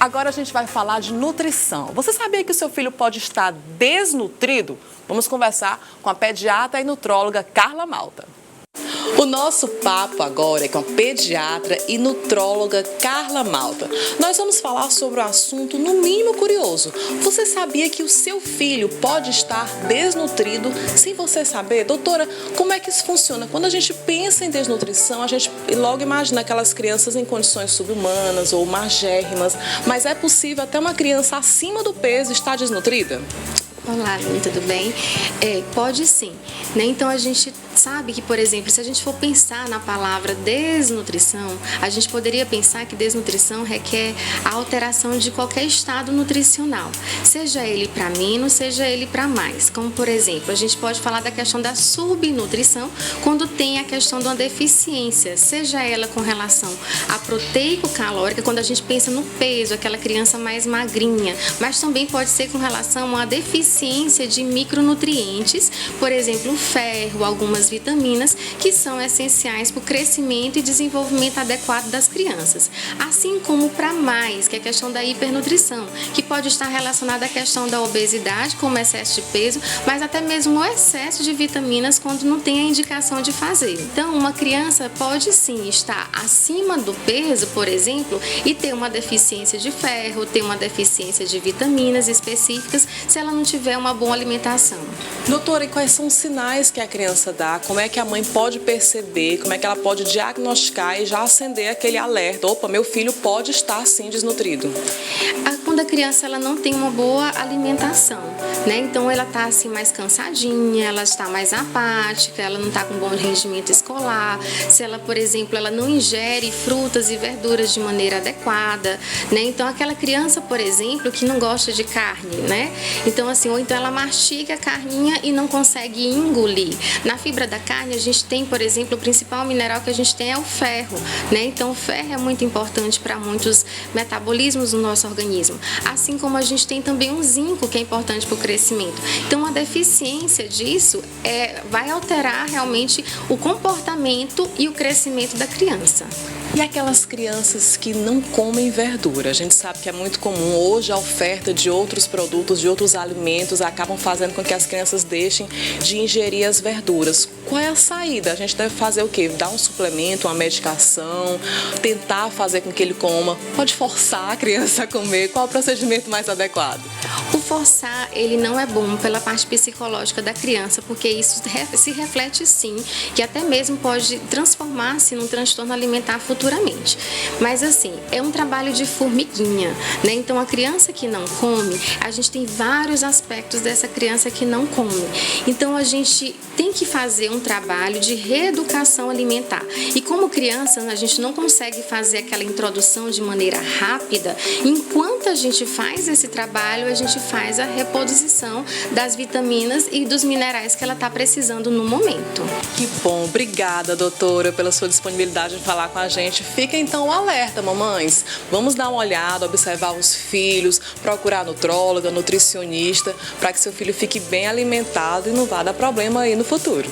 Agora a gente vai falar de nutrição. Você sabia que o seu filho pode estar desnutrido? Vamos conversar com a pediatra e nutróloga Carla Malta. O nosso papo agora é com a pediatra e nutróloga Carla Malta. Nós vamos falar sobre um assunto no mínimo curioso. Você sabia que o seu filho pode estar desnutrido sem você saber? Doutora, como é que isso funciona? Quando a gente pensa em desnutrição, a gente logo imagina aquelas crianças em condições subhumanas ou magérrimas, mas é possível até uma criança acima do peso estar desnutrida? Olá, tudo bem? Pode sim, né? Então a gente sabe que, por exemplo, se a gente for pensar na palavra desnutrição, a gente poderia pensar que desnutrição requer a alteração de qualquer estado nutricional, seja ele para menos, seja ele para mais. Como, por exemplo, a gente pode falar da questão da subnutrição quando tem a questão de uma deficiência, seja ela com relação à proteico-calórica, quando a gente pensa no peso, aquela criança mais magrinha, mas também pode ser com relação a uma deficiência de micronutrientes, por exemplo, o ferro, algumas vitaminas que são essenciais para o crescimento e desenvolvimento adequado das crianças. Assim como para mais, que é a questão da hipernutrição, que pode estar relacionada à questão da obesidade, como excesso de peso, mas até mesmo o excesso de vitaminas quando não tem a indicação de fazer. Então, uma criança pode sim estar acima do peso, por exemplo, e ter uma deficiência de ferro, ter uma deficiência de vitaminas específicas, se ela não tiver uma boa alimentação. Doutora, e quais são os sinais que a criança dá? Como é que a mãe pode perceber? Como é que ela pode diagnosticar e já acender aquele alerta? Opa, meu filho pode estar sim desnutrido. Quando a criança ela não tem uma boa alimentação, né? Então ela está assim mais cansadinha, ela está mais apática, ela não está com bom rendimento escolar. Se ela, por exemplo, ela não ingere frutas e verduras de maneira adequada, né? Então aquela criança, por exemplo, que não gosta de carne, né? Então assim, ou então ela mastiga a carninha e não consegue engolir. Na fibra da carne a gente tem, por exemplo, o principal mineral que a gente tem é o ferro, né? Então o ferro é muito importante para muitos metabolismos do nosso organismo. Assim como a gente tem também um zinco que é importante para o crescimento. Então a deficiência disso vai alterar realmente o comportamento e o crescimento da criança. E aquelas crianças que não comem verdura? A gente sabe que é muito comum hoje a oferta de outros produtos, de outros alimentos, acabam fazendo com que as crianças deixem de ingerir as verduras. Qual é a saída? A gente deve fazer o quê? Dar um suplemento, uma medicação, tentar fazer com que ele coma? Pode forçar a criança a comer? Qual é o procedimento mais adequado? O forçar, ele não é bom pela parte psicológica da criança, porque isso se reflete sim, que até mesmo pode transformar-se num transtorno alimentar futuramente. Mas assim, é um trabalho de formiguinha, né? Então a criança que não come, a gente tem vários aspectos dessa criança que não come. Então a gente tem que fazer um trabalho de reeducação alimentar. E como criança, a gente não consegue fazer aquela introdução de maneira rápida. Enquanto a gente faz esse trabalho, a gente faz a reposição das vitaminas e dos minerais que ela está precisando no momento. Que bom, obrigada, doutora, pela sua disponibilidade de falar com a gente. Fica então o alerta, mamães. Vamos dar uma olhada, observar os filhos, procurar nutróloga, nutricionista, para que seu filho fique bem alimentado e não vá dar problema aí no futuro.